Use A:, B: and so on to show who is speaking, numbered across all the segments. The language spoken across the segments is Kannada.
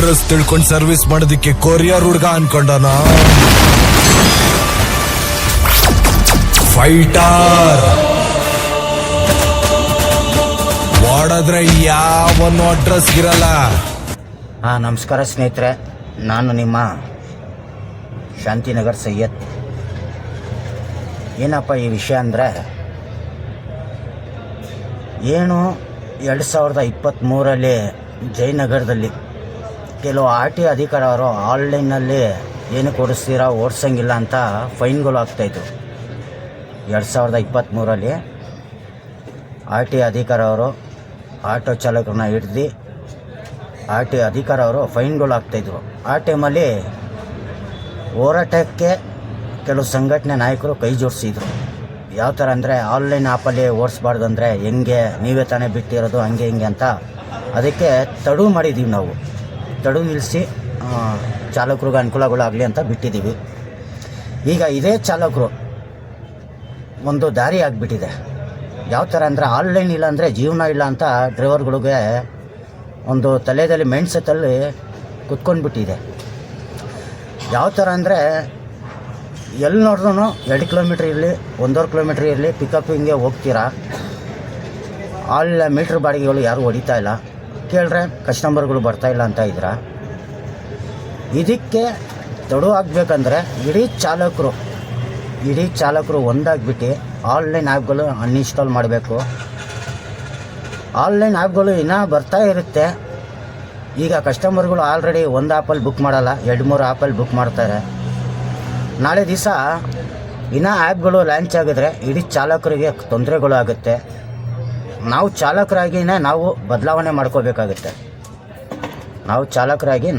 A: ಅಡ್ರೆಸ್ ತಿಳ್ಕೊಂಡು ಸರ್ವಿಸ್ ಮಾಡೋದಕ್ಕೆ ಕೊರಿಯರ್ ಹುಡ್ಗ ಅನ್ಕೊಂಡನ. ಫೈಟರ್ ಓಡಾದ್ರೆ ಯಾವನು ಅಡ್ರೆಸ್ ಇರಲ್ಲ.
B: ನಮಸ್ಕಾರ ಸ್ನೇಹಿತರೆ, ನಾನು ನಿಮ್ಮ ಶಾಂತಿನಗರ್ ಸೈಯದ್. ಏನಪ್ಪ ಈ ವಿಷಯ ಅಂದರೆ, ಏನು 2023 ಜಯನಗರದಲ್ಲಿ ಕೆಲವು RTO ಅಧಿಕಾರವರು ಆನ್ಲೈನಲ್ಲಿ ಏನು ಕೊಡಿಸ್ತೀರಾ ಓಡಿಸಂಗಿಲ್ಲ ಅಂತ ಫೈನ್ಗಳು ಆಗ್ತಾಯಿತ್ತು. 2023 RTO ಅಧಿಕಾರವರು ಆಟೋ ಚಾಲಕರನ್ನ ಹಿಡ್ದು RTO ಅಧಿಕಾರವರು ಫೈನ್ಗಳು ಆಗ್ತಾಯಿದ್ರು. ಆ ಟೈಮಲ್ಲಿ ಹೋರಾಟಕ್ಕೆ ಕೆಲವು ಸಂಘಟನೆ ನಾಯಕರು ಕೈ ಜೋಡಿಸಿದ್ರು. ಯಾವ ಥರ ಅಂದರೆ, ಆನ್ಲೈನ್ ಆ್ಯಪಲ್ಲಿ ಓಡಿಸ್ಬಾರ್ದು ಅಂದರೆ ಹೆಂಗೆ, ನೀವೇ ತಾನೇ ಬಿಟ್ಟಿರೋದು, ಹಂಗೆ ಹಿಂಗೆ ಅಂತ ಅದಕ್ಕೆ ತಡು ಮಾಡಿದ್ದೀವಿ. ನಾವು ತಡು ನಿಲ್ಲಿಸಿ ಚಾಲಕರಿಗೆ ಅನುಕೂಲಗಳಾಗಲಿ ಅಂತ ಬಿಟ್ಟಿದ್ದೀವಿ. ಈಗ ಇದೇ ಚಾಲಕರು ಒಂದು ದಾರಿ ಆಗಿಬಿಟ್ಟಿದೆ. ಯಾವ ಥರ ಅಂದರೆ, ಆನ್ಲೈನ್ ಇಲ್ಲ ಅಂದರೆ ಜೀವನ ಇಲ್ಲ ಅಂತ ಡ್ರೈವರ್ಗಳಿಗೆ ಒಂದು ತಲೆಯಲ್ಲಿ ಮೈಂಡ್ಸೆಟ್ಟಲ್ಲಿ ಕುತ್ಕೊಂಡ್ಬಿಟ್ಟಿದೆ. ಯಾವ ಥರ ಅಂದರೆ, ಎಲ್ಲಿ ನೋಡಿದ್ರೂ 2 ಕಿಲೋಮೀಟ್ರ್ ಇರಲಿ 1.5 ಕಿಲೋಮೀಟ್ರ್ ಇರಲಿ ಪಿಕಪ್ಪಿಂಗೆ ಹೋಗ್ತೀರಾ. ಮೀಟ್ರ್ ಬಾಡಿಗೆಗಳು ಯಾರೂ ಹೊಡಿತಾ ಇಲ್ಲ. ಕೇಳಿದ್ರೆ ಕಸ್ಟಮರ್ಗಳು ಬರ್ತಾಯಿಲ್ಲ ಅಂತ ಇದ್ರ. ಇದಕ್ಕೆ ತಡು ಆಗಬೇಕಂದ್ರೆ ಇಡೀ ಚಾಲಕರು ಒಂದಾಗಿಬಿಟ್ಟು ಆನ್ಲೈನ್ ಆ್ಯಪ್ಗಳು ಅನ್ಇನ್ಸ್ಟಾಲ್ ಮಾಡಬೇಕು. ಆನ್ಲೈನ್ ಆ್ಯಪ್ಗಳು ಇನ್ನೂ ಬರ್ತಾ ಇರುತ್ತೆ. ಈಗ ಕಸ್ಟಮರ್ಗಳು ಆಲ್ರೆಡಿ ಒಂದು ಆ್ಯಪಲ್ಲಿ ಬುಕ್ ಮಾಡಲ್ಲ, 2-3 ಆ್ಯಪಲ್ಲಿ ಬುಕ್ ಮಾಡ್ತಾರೆ. ನಾಳೆ ದಿವಸ ಇನ್ನೂ ಆ್ಯಪ್ಗಳು ಲಾಂಚ್ ಆಗಿದ್ರೆ ಇಡೀ ಚಾಲಕರಿಗೆ ತೊಂದರೆಗಳು ಆಗುತ್ತೆ. ನಾವು ಚಾಲಕರಾಗಿಯೇ ನಾವು ಬದಲಾವಣೆ ಮಾಡ್ಕೋಬೇಕಾಗುತ್ತೆ.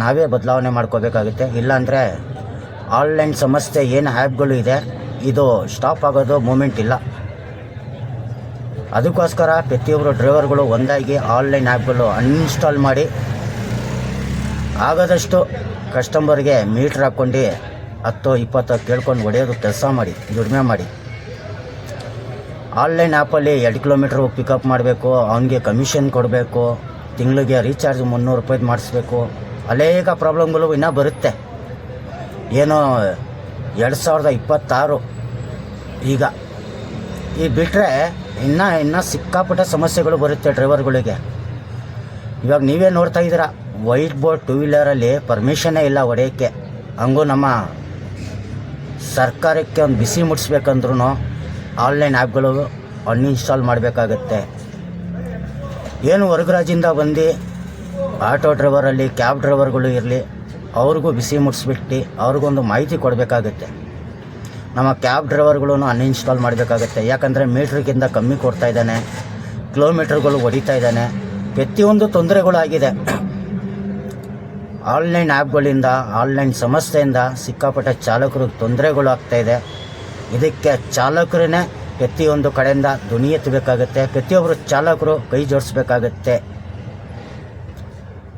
B: ನಾವೇ ಬದಲಾವಣೆ ಮಾಡ್ಕೋಬೇಕಾಗುತ್ತೆ. ಇಲ್ಲಾಂದರೆ ಆನ್ಲೈನ್ ಸಂಸ್ಥೆ ಏನು ಆ್ಯಪ್ಗಳು ಇದೆ, ಇದು ಸ್ಟಾಪ್ ಆಗೋದು ಮೂಮೆಂಟ್ ಇಲ್ಲ. ಅದಕ್ಕೋಸ್ಕರ ಪ್ರತಿಯೊಬ್ಬರು ಡ್ರೈವರ್ಗಳು ಒಂದಾಗಿ ಆನ್ಲೈನ್ ಆ್ಯಪ್ಗಳು ಅನ್ಇನ್ಸ್ಟಾಲ್ ಮಾಡಿ, ಆಗೋದಷ್ಟು ಕಸ್ಟಮರ್ಗೆ ಮೀಟ್ರ್ ಹಾಕ್ಕೊಂಡು 10-20 ಕೇಳ್ಕೊಂಡು ಹೊಡೆಯೋದು ಕೆಲಸ ಮಾಡಿ, ದುಡಿಮೆ ಮಾಡಿ. ಆನ್ಲೈನ್ ಆ್ಯಪಲ್ಲಿ 2 ಕಿಲೋಮೀಟ್ರ್ ಹೋಗಿ ಪಿಕಪ್ ಮಾಡಬೇಕು, ಅವನಿಗೆ ಕಮಿಷನ್ ಕೊಡಬೇಕು, ತಿಂಗಳಿಗೆ ರೀಚಾರ್ಜ್ 300 ರೂಪಾಯಿದು ಮಾಡಿಸ್ಬೇಕು. ಅನೇಕ ಪ್ರಾಬ್ಲಮ್ಗಳು ಇನ್ನೂ ಬರುತ್ತೆ. ಏನೋ 2026 ಈಗ ಬಿಟ್ಟರೆ ಇನ್ನೂ ಸಿಕ್ಕಾಪಟ್ಟೆ ಸಮಸ್ಯೆಗಳು ಬರುತ್ತೆ ಡ್ರೈವರ್ಗಳಿಗೆ. ಇವಾಗ ನೀವೇ ನೋಡ್ತಾ ಇದ್ದೀರಾ, ವೈಟ್ ಬೋರ್ಡ್ 2 ವೀಲರಲ್ಲಿ ಪರ್ಮಿಷನ್ನೇ ಇಲ್ಲ ಹೊಡೆಯೋಕ್ಕೆ. ಹಂಗೂ ನಮ್ಮ ಸರ್ಕಾರಕ್ಕೆ ಒಂದು ಬಿಸಿ ಮುಟ್ಟಿಸ್ಬೇಕಂದ್ರೂ ಆನ್ಲೈನ್ ಆ್ಯಪ್ಗಳು ಅನ್ಇನ್ಸ್ಟಾಲ್ ಮಾಡಬೇಕಾಗತ್ತೆ. ಏನು ಹೊರಗು ರಾಜ್ಯದಿಂದ ಬಂದು ಆಟೋ ಡ್ರೈವರಲ್ಲಿ ಕ್ಯಾಬ್ ಡ್ರೈವರ್ಗಳು ಇರಲಿ, ಅವ್ರಿಗೂ ಬಿಸಿ ಮುಟ್ಟಿಸ್ಬಿಟ್ಟು ಅವ್ರಿಗೊಂದು ಮಾಹಿತಿ ಕೊಡಬೇಕಾಗತ್ತೆ. ನಮ್ಮ ಕ್ಯಾಬ್ ಡ್ರೈವರ್ಗಳೂ ಅನ್ಇನ್ಸ್ಟಾಲ್ ಮಾಡಬೇಕಾಗತ್ತೆ. ಯಾಕಂದರೆ ಮೀಟ್ರಿಗಿಂತ ಕಮ್ಮಿ ಕೊಡ್ತಾ ಇದ್ದಾನೆ, ಕಿಲೋಮೀಟ್ರ್ಗಳು ಹೊಡಿತಾ ಇದ್ದಾನೆ, ಪ್ರತಿಯೊಂದು ತೊಂದರೆಗಳಾಗಿದೆ. ಆನ್ಲೈನ್ ಆ್ಯಪ್ಗಳಿಂದ, ಆನ್ಲೈನ್ ಸಂಸ್ಥೆಯಿಂದ ಸಿಕ್ಕಾಪಟ್ಟೆ ಚಾಲಕರಿಗೆ ತೊಂದರೆಗಳು ಆಗ್ತಾಯಿದೆ. ಇದಕ್ಕೆ ಚಾಲಕರನ್ನೇ ಪ್ರತಿಯೊಂದು ಕಡೆಯಿಂದ ಧ್ವನಿ ಎತ್ತಬೇಕಾಗತ್ತೆ. ಪ್ರತಿಯೊಬ್ಬರು ಚಾಲಕರು ಕೈ ಜೋಡಿಸ್ಬೇಕಾಗತ್ತೆ.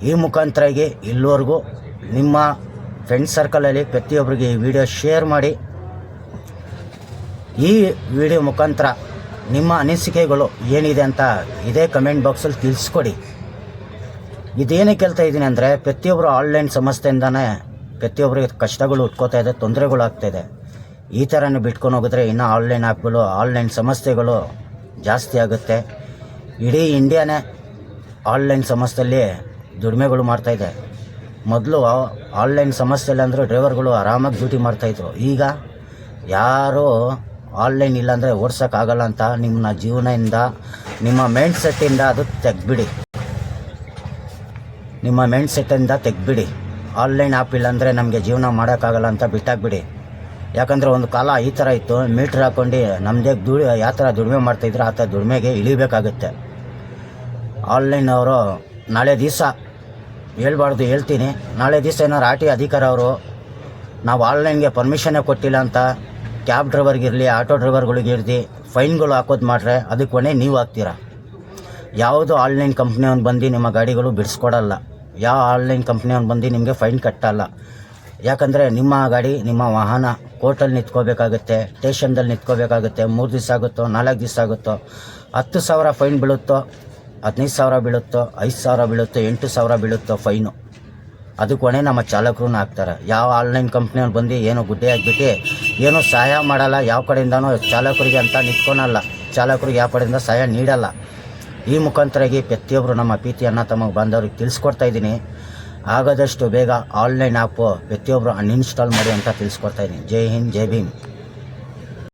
B: ಈ ಮುಖಾಂತರಾಗಿ ಇಲ್ಲಿವರೆಗೂ ನಿಮ್ಮ ಫ್ರೆಂಡ್ ಸರ್ಕಲಲ್ಲಿ ಪ್ರತಿಯೊಬ್ಬರಿಗೆ ಈ ವಿಡಿಯೋ ಶೇರ್ ಮಾಡಿ. ಈ ವಿಡಿಯೋ ಮುಖಾಂತರ ನಿಮ್ಮ ಅನಿಸಿಕೆಗಳು ಏನಿದೆ ಅಂತ ಇದೇ ಕಮೆಂಟ್ ಬಾಕ್ಸಲ್ಲಿ ತಿಳಿಸ್ಕೊಡಿ. ಇದೇನಕ್ಕೆ ಕೇಳ್ತಾ ಇದ್ದೀನಿ ಅಂದರೆ, ಪ್ರತಿಯೊಬ್ಬರು ಆನ್ಲೈನ್ ಸಂಸ್ಥೆಯಿಂದನೇ ಪ್ರತಿಯೊಬ್ಬರಿಗೆ ಕಷ್ಟಗಳು ಉಟ್ಕೋತಾ ಇದೆ, ತೊಂದರೆಗಳು ಆಗ್ತಾಯಿದೆ. ಈ ಥರನೇ ಬಿಟ್ಕೊಂಡು ಹೋಗಿದ್ರೆ ಇನ್ನೂ ಆನ್ಲೈನ್ ಆ್ಯಪ್ಗಳು, ಆನ್ಲೈನ್ ಸಂಸ್ಥೆಗಳು ಜಾಸ್ತಿ ಆಗುತ್ತೆ. ಇಡೀ ಇಂಡಿಯಾನೇ ಆನ್ಲೈನ್ ಸಂಸ್ಥೆಯಲ್ಲಿ ದುಡಿಮೆಗಳು ಮಾಡ್ತಾಯಿದೆ. ಮೊದಲು ಆನ್ಲೈನ್ ಸಂಸ್ಥೆಯಲ್ಲಿ ಅಂದರೆ ಡ್ರೈವರ್ಗಳು ಆರಾಮಾಗಿ ಡ್ಯೂಟಿ ಮಾಡ್ತಾಯಿದ್ರು. ಈಗ ಯಾರೂ ಆನ್ಲೈನ್ ಇಲ್ಲಾಂದರೆ ಓಡ್ಸೋಕ್ಕಾಗಲ್ಲ ಅಂತ ನಿಮ್ಮ ಜೀವನದಿಂದ, ನಿಮ್ಮ ಮೈಂಡ್ ಸೆಟ್ಟಿಂದ ಅದು ತೆಗ್ಬಿಡಿ. ಆನ್ಲೈನ್ ಆ್ಯಪ್ ಇಲ್ಲಾಂದರೆ ನಮಗೆ ಜೀವನ ಮಾಡೋಕ್ಕಾಗಲ್ಲ ಅಂತ ಬಿಟ್ಟಾಕ್ಬಿಡಿ. ಯಾಕಂದರೆ ಒಂದು ಕಾಲ ಈ ಥರ ಇತ್ತು, ಮೀಟ್ರ್ ಹಾಕ್ಕೊಂಡು ನಮ್ಮದೇ ಯಾವ ಥರ ದುಡಿಮೆ ಮಾಡ್ತಾಯಿದ್ರು ಆ ಥರ ದುಡಿಮೆಗೆ ಇಳಿಬೇಕಾಗುತ್ತೆ. ಆನ್ಲೈನ್ ಅವರು ನಾಳೆ ದಿವಸ ಹೇಳ್ತೀನಿ, ನಾಳೆ ದಿವಸ ಏನಾರು RTO ಅಧಿಕಾರ ಅವರು ನಾವು ಆನ್ಲೈನ್ಗೆ ಪರ್ಮಿಷನ್ನೇ ಕೊಟ್ಟಿಲ್ಲ ಅಂತ ಕ್ಯಾಬ್ ಡ್ರೈವರ್ಗಿರಲಿ, ಆಟೋ ಡ್ರೈವರ್ಗಳಿಗಿರಲಿ ಫೈನ್ಗಳು ಹಾಕೋದು ಮಾಡ್ರೆ ಅದಕ್ಕೆ ಕೊನೆ ನೀವು ಹಾಕ್ತೀರಾ. ಯಾವುದು ಆನ್ಲೈನ್ ಕಂಪ್ನಿಯವ್ನು ಬಂದು ನಿಮ್ಮ ಗಾಡಿಗಳು ಬಿಡಿಸ್ಕೊಡಲ್ಲ. ಯಾವ ಆನ್ಲೈನ್ ಕಂಪ್ನಿಯವ್ನು ಬಂದು ನಿಮಗೆ ಫೈನ್ ಕಟ್ಟಲ್ಲ. ಯಾಕಂದರೆ ನಿಮ್ಮ ಗಾಡಿ, ನಿಮ್ಮ ವಾಹನ ಕೋರ್ಟಲ್ಲಿ ನಿಂತ್ಕೋಬೇಕಾಗುತ್ತೆ, ಸ್ಟೇಷನ್ದಲ್ಲಿ ನಿಂತ್ಕೋಬೇಕಾಗುತ್ತೆ. 3 ದಿವಸ ಆಗುತ್ತೋ 4 ದಿವಸ ಆಗುತ್ತೋ, 10,000 ಫೈನ್ ಬೀಳುತ್ತೋ, 15,000 ಬೀಳುತ್ತೋ, 5,000 ಬೀಳುತ್ತೋ, 8,000 ಬೀಳುತ್ತೋ ಫೈನು. ಅದಕ್ಕೆ ಹೊಣೆ ನಮ್ಮ ಚಾಲಕರು ಹಾಕ್ತಾರೆ. ಯಾವ ಆನ್ಲೈನ್ ಕಂಪ್ನಿಯವ್ರು ಬಂದು ಏನೋ ಗುಡ್ಡೆ ಆಗಿಬಿಟ್ಟು ಏನೋ ಸಹಾಯ ಮಾಡಲ್ಲ, ಯಾವ ಕಡೆಯಿಂದನೂ ಚಾಲಕರಿಗೆ ಅಂತ ನಿಂತ್ಕೊಳಲ್ಲ, ಚಾಲಕರಿಗೆ ಯಾವ ಕಡೆಯಿಂದ ಸಹಾಯ ನೀಡಲ್ಲ. ಈ ಮುಖಾಂತರಾಗಿ ಪ್ರತಿಯೊಬ್ಬರು ನಮ್ಮ ಪ್ರೀತಿ ಅಣ್ಣ ತಮಗೆ ಬಂದವ್ರಿಗೆ ತಿಳಿಸ್ಕೊಡ್ತಾ ಇದ್ದೀನಿ. ಆಗೋದಷ್ಟು ಬೇಗ ಆನ್ಲೈನ್ ಆ್ಯಪು ಪ್ರತಿಯೊಬ್ಬರು ಅನ್ಇನ್ಸ್ಟಾಲ್ ಮಾಡಿ ಅಂತ ತಿಳಿಸ್ಕೊಡ್ತಾ ಇದ್ದೀನಿ. ಜೈ ಹಿಂದ್, ಜೈ ಭೀಮ್.